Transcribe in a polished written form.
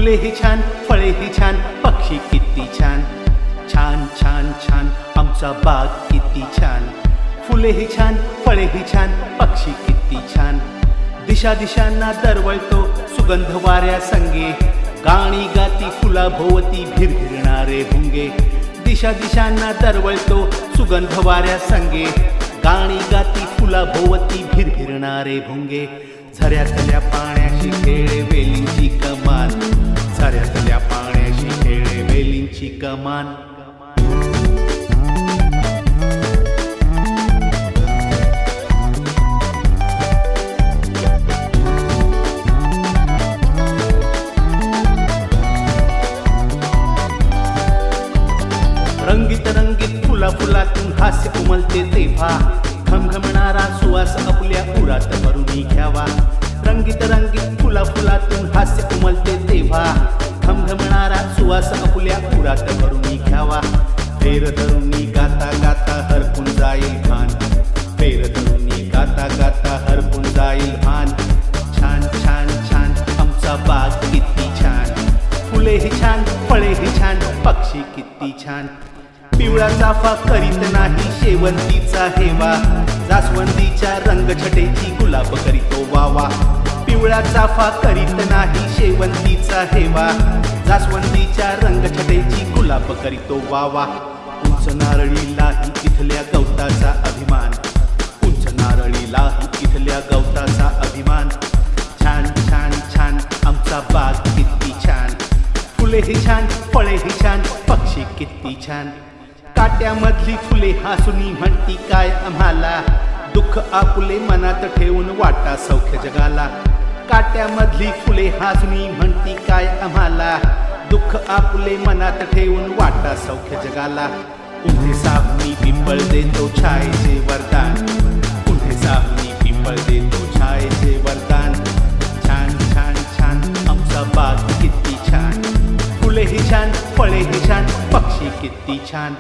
फुलेही छान, फळेही छान, पक्षी किती छान. छान छान छान आमचा बाग किती छान. फुलेही छान, फळेही छान, पक्षी किती छान. दिशा दिशांना दरवळतो सुगंध वाऱ्या संगे. गाणी गाती फुलाभोवती भिरभिरणारे भुंगे. दिशा दिशांना दरवळतो सुगंध वाऱ्या संगे. गाणी गाती फुलाभोवती भिरभिरणारे भुंगे. झऱ्यातल्या पाण्याशी खेळे वेलींची कमान. झऱ्यातल्या पाण्याशी खेळे वेलींची कमान. रंगीत रंगीत फुला फुलातून हास्य उमलते तेव्हा. घमघमणारा सुवास आपल्या उरात भरून घ्यावा. रंगीत रंगीत फुला फुलातून हास्य उमलते तेव्हा. घमघमणारा सुवास आपल्या उरात भरून घ्यावा. फेर धरुनी गाता गाता हरपून जाईल भान. फेर धरुनी गाता गाता हरपून जाईल भान. छान छान छान आमचा बाग किती छान. फुलेही छान, फळेही छान, पक्षी किती छान. पिवळा चाफा करीत नाही शेवंतीचा हेवा. जास्वंदीच्या रंगछटेची गुलाब करीतो वावा. पिवळा चाफा करीत नाही शेवंतीचा हेवा. जास्वंदीच्या रंगछटेची गुलाब करीतो वावा. उंच नारळीलाही इथल्या गवताचा अभिमान. उंच नारळीलाही इथल्या गवताचा अभिमान. छान छान छान आमचा बाग किती छान. फुलेही छान, फळेही छान, पक्षी किती छान. काट्यामधली फुले हसुनी म्हणती काय आम्हाला. दुःख आपुले मनात ठेवून वाटा सौख्य जगाला. काट्यामधली फुले हसुनी म्हणती काय आम्हाला. दुःख आपुले मनात ठेवून वाटा सौख्य जगाला. उन्हे सावनी पिंपळ देतो छायेचे वरदान. उन्हे सावनी पिंपळ देतो छायेचे वरदान. छान छान छान आमचा बाग किती छान. फुलेही छान, फळेही छान, पक्षी किती छान.